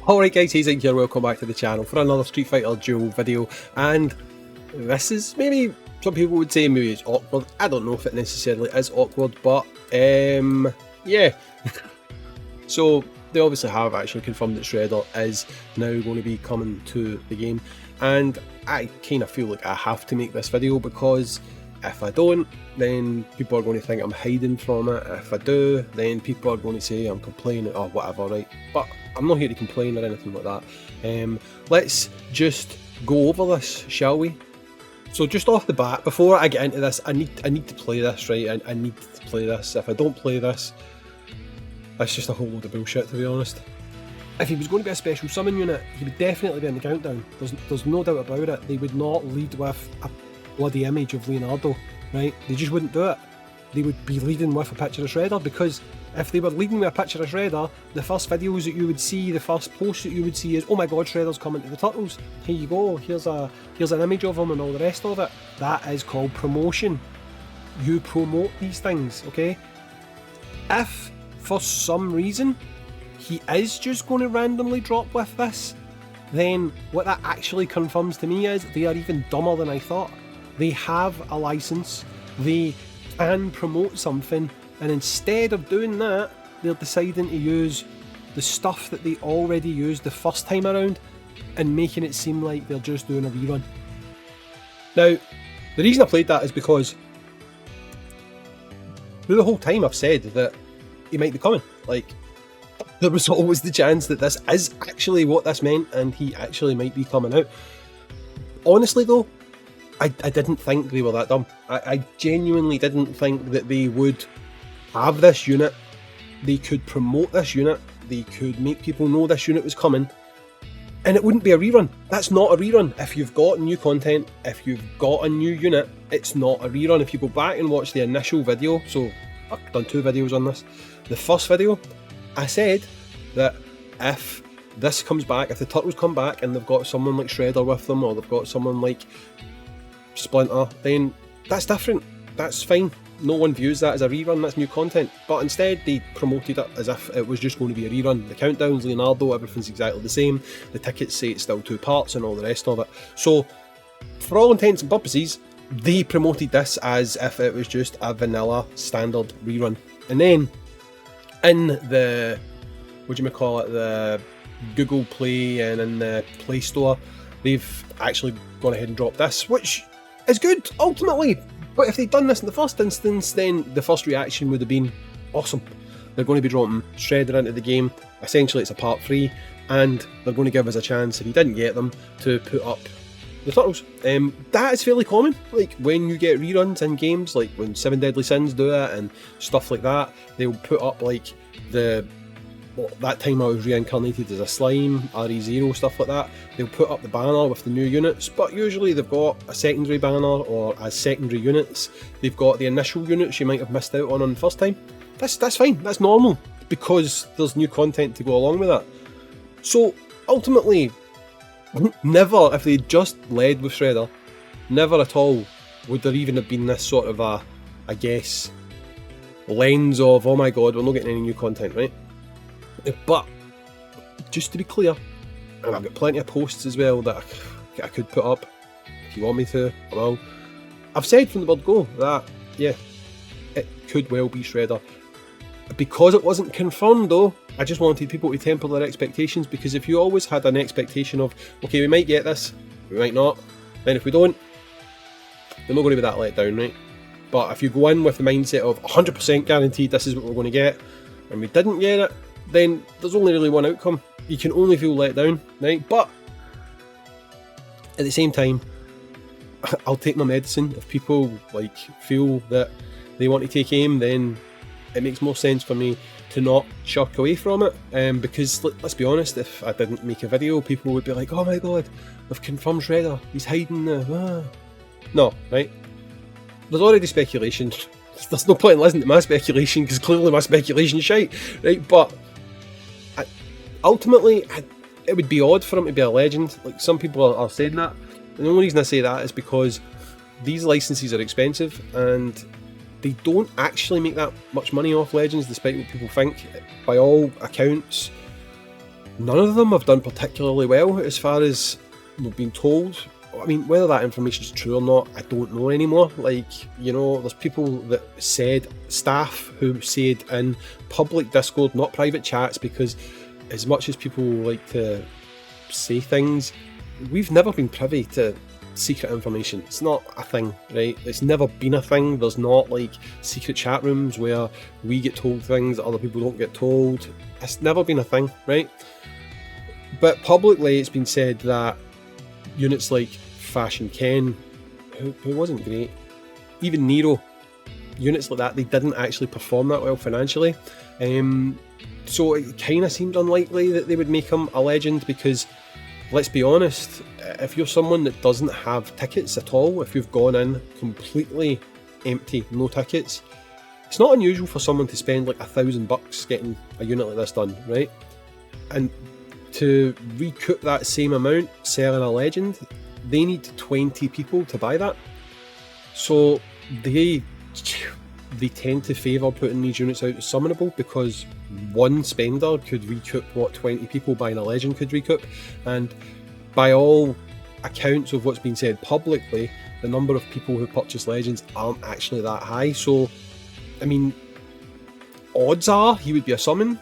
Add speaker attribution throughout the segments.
Speaker 1: Alright guys, Hayzink here, welcome back to the channel for another Street Fighter Duel video, and this is maybe, some people would say maybe it's awkward. I don't know if it necessarily is awkward, but yeah. So they obviously have actually confirmed that Shredder is now going to be coming to the game, and I kind of feel like I have to make this video because if I don't, then people are going to think I'm hiding from it. If I do, then people are going to say I'm complaining or whatever, right? But I'm not here to complain or anything like that. Let's just go over this, shall we? So just off the bat, before I get into this, I need to play this, right? I need to play this. If I don't play this, that's just a whole load of bullshit, to be honest. If he was going to be a special summon unit, he would definitely be in the countdown. There's no doubt about it. They would not lead with a bloody image of Leonardo, right? They just wouldn't do it. They would be leading with a picture of Shredder, because if they were leading with a picture of Shredder, the first videos that you would see, the first posts that you would see is, oh my god, Shredder's coming to the Turtles. Here you go, here's an image of him and all the rest of it. That is called promotion. You promote these things, okay? If, for some reason, he is just going to randomly drop with this, then what that actually confirms to me is they are even dumber than I thought. They have a license, they can promote something, and instead of doing that, they're deciding to use the stuff that they already used the first time around and making it seem like they're just doing a rerun. Now, the reason I played that is because through the whole time I've said that he might be coming. Like, there was always the chance that this is actually what this meant and he actually might be coming out. Honestly though, I didn't think they were that dumb. I genuinely didn't think that they would have this unit. They could promote this unit. They could make people know this unit was coming. And it wouldn't be a rerun. That's not a rerun. If you've got new content, if you've got a new unit, it's not a rerun. If you go back and watch the initial video, so I've done 2 videos on this. The first video, I said that if this comes back, if the Turtles come back and they've got someone like Shredder with them, or they've got someone like Splinter, then that's different. That's fine. No one views that as a rerun, that's new content. But instead they promoted it as if it was just going to be a rerun. The countdowns, Leonardo, everything's exactly the same. The tickets say it's still 2 parts and all the rest of it. So for all intents and purposes, they promoted this as if it was just a vanilla standard rerun. And then in the, the Google Play and in the Play Store, they've actually gone ahead and dropped this, which is good, ultimately. But if they'd done this in the first instance, then the first reaction would have been awesome. They're going to be dropping Shredder into the game. Essentially, it's a part 3, and they're going to give us a chance, if you didn't get them, to put up the Turtles. That is fairly common. Like, when you get reruns in games, like when 7 Deadly Sins do it and stuff like that, they'll put up like that time I was reincarnated as a slime, RE0, stuff like that. They'll put up the banner with the new units, but usually they've got a secondary banner, or as secondary units, they've got the initial units you might have missed out on the first time. That's fine, that's normal, because there's new content to go along with that. So ultimately, never, if they just led with Shredder, never at all would there even have been this sort of a, I guess, lens of, oh my god, we're not getting any new content, right? But just to be clear, and I've got plenty of posts as well that I could put up, if you want me to, I will. I've said from the word go that, yeah, it could well be Shredder. Because it wasn't confirmed though, I just wanted people to temper their expectations, because if you always had an expectation of, okay, we might get this, we might not, then if we don't, they're not going to be that let down, right? But if you go in with the mindset of 100% guaranteed this is what we're going to get, and we didn't get it, then there's only really one outcome. You can only feel let down, right? But at the same time, I'll take my medicine. If people like feel that they want to take aim, then it makes more sense for me to not shirk away from it. Because let's be honest, if I didn't make a video, people would be like, oh my god, they've confirmed Shredder, he's hiding the... No, right? There's already speculation. There's no point in listening to my speculation, because clearly my speculation is shite, right? But ultimately, it would be odd for him to be a legend. Like, some people are saying that. And the only reason I say that is because these licenses are expensive, and they don't actually make that much money off legends, despite what people think. By all accounts, None of them have done particularly well as far as we've been told. I mean, whether that information is true or not, I don't know anymore. Like, you know, there's people that said, staff who said in public Discord, not private chats, because as much as people like to say things, we've never been privy to secret information. It's not a thing, right? It's never been a thing. There's not like secret chat rooms where we get told things that other people don't get told. It's never been a thing, right? But publicly it's been said that units like Fashion Ken, who wasn't great, even Nero, units like that, they didn't actually perform that well financially. So it kind of seemed unlikely that they would make him a legend, because let's be honest, if you're someone that doesn't have tickets at all, if you've gone in completely empty, no tickets, it's not unusual for someone to spend like $1,000 getting a unit like this done, right? And to recoup that same amount selling a legend, they need 20 people to buy that. So they tend to favour putting these units out as summonable, because one spender could recoup what 20 people buying a legend could recoup. And by all accounts of what's been said publicly, the number of people who purchase legends aren't actually that high. So, I mean, odds are he would be a summon,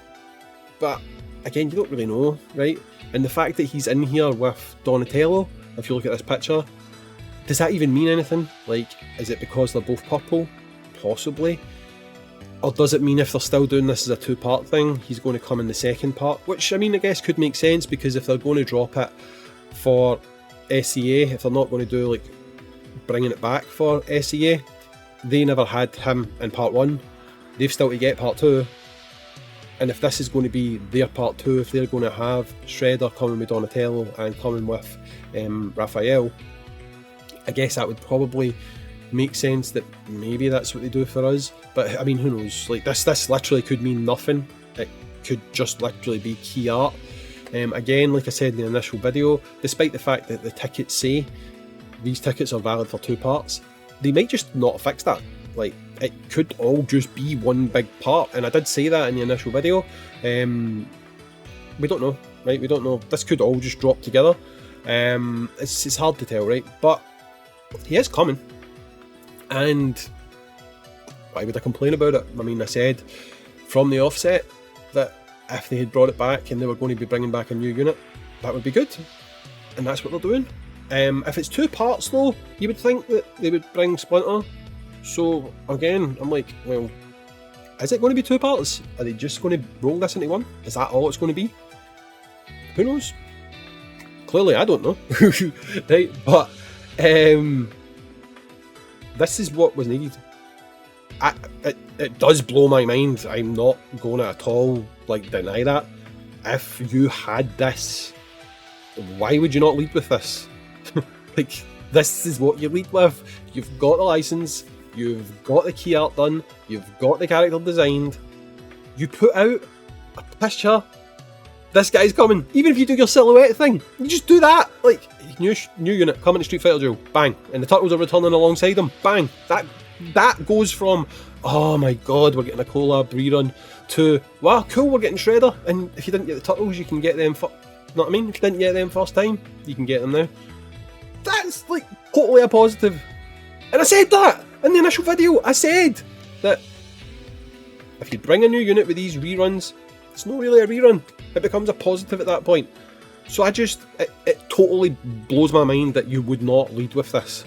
Speaker 1: but again, you don't really know, right? And the fact that he's in here with Donatello, if you look at this picture, does that even mean anything? Like, is it because they're both purple? Possibly. Or does it mean if they're still doing this as a two-part thing, he's going to come in the second part? Which, I mean, I guess could make sense, because if they're going to drop it for SEA, if they're not going to do, like, bringing it back for SEA, they never had him in part 1. They've still to get part 2. And if this is going to be their part 2, if they're going to have Shredder coming with Donatello and coming with Raphael, I guess that would probably make sense that maybe that's what they do for us. But I mean, who knows? Like, this literally could mean nothing. It could just literally be key art. Again, like I said in the initial video, despite the fact that the tickets say these tickets are valid for 2 parts, they might just not fix that. Like, it could all just be one big part, and I did say that in the initial video. We don't know, right? We don't know. This could all just drop together. It's hard to tell, right? But he is coming, and why would I complain about it? I mean, I said from the offset that if they had brought it back and they were going to be bringing back a new unit, that would be good, and that's what they're doing. If it's 2 parts though, you would think that they would bring Splinter. So again, I'm like, well, is it going to be 2 parts? Are they just going to roll this into one? Is that all it's going to be? Who knows? Clearly I don't know. Right, but this is what was needed. It does blow my mind. I'm not going to at all like deny that. If you had this, why would you not lead with this? Like, this is what you lead with. You've got the license, you've got the key art done, you've got the character designed, you put out a picture, this guy's coming. Even if you do your silhouette thing, you just do that. Like, new unit coming to Street Fighter Duel, bang, and the Turtles are returning alongside them, bang. That goes from, oh my god, we're getting a collab rerun, to, wow, cool, we're getting Shredder, and if you didn't get the Turtles, you can get them, you know what I mean? If you didn't get them first time, you can get them now. That's like totally a positive. And I said that in the initial video. I said that if you bring a new unit with these reruns, it's not really a rerun. It becomes a positive at that point. So it totally blows my mind that you would not lead with this.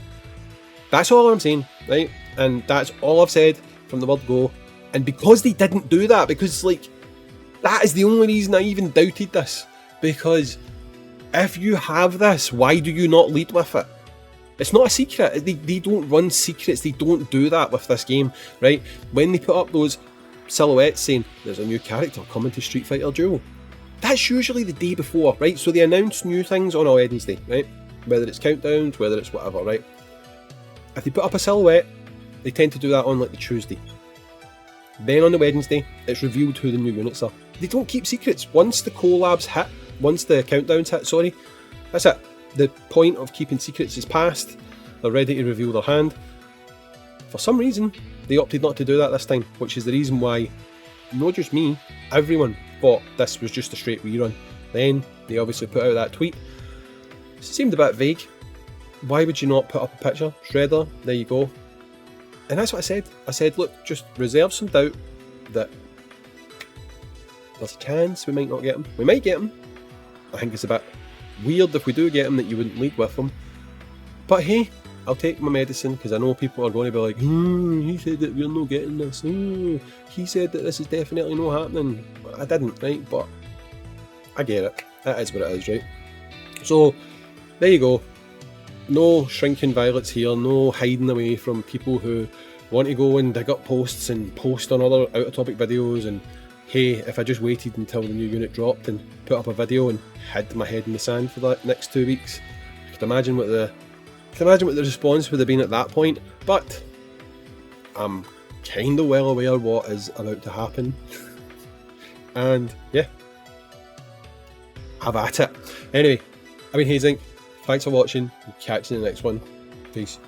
Speaker 1: That's all I'm saying, right? And that's all I've said from the word go. And because they didn't do that, because like, that is the only reason I even doubted this. Because if you have this, why do you not lead with it? It's not a secret. They don't run secrets. They don't do that with this game, right? When they put up those silhouettes saying there's a new character coming to Street Fighter Duel, that's usually the day before, right? So they announce new things on a Wednesday, right? Whether it's countdowns, whether it's whatever, right? If they put up a silhouette, they tend to do that on like the Tuesday. Then on the Wednesday, it's revealed who the new units are. They don't keep secrets. Once the collabs hit, once the countdowns hit, sorry, that's it. The point of keeping secrets is past. They're ready to reveal their hand. For some reason, they opted not to do that this time, which is the reason why, not just me, everyone thought this was just a straight rerun. Then they obviously put out that tweet. It seemed a bit vague. Why would you not put up a picture? Shredder, there you go. And that's what I said. I said, look, just reserve some doubt that there's a chance we might not get him. We might get him. I think it's a bit weird if we do get him that you wouldn't lead with him. But hey, I'll take my medicine, because I know people are going to be like, he said that we're not getting this. He said that this is definitely not happening. I didn't, right? But I get it. That is what it is, right? So, there you go. No shrinking violets here, no hiding away from people who want to go and dig up posts and post on other out-of-topic videos and hey, if I just waited until the new unit dropped and put up a video and hid my head in the sand for the next 2 weeks, I could imagine what the response would have been at that point. But I'm kind of well aware what is about to happen. And yeah, have at it. Anyway, I've been Hayzink. Thanks for watching. Catch you in the next one. Peace.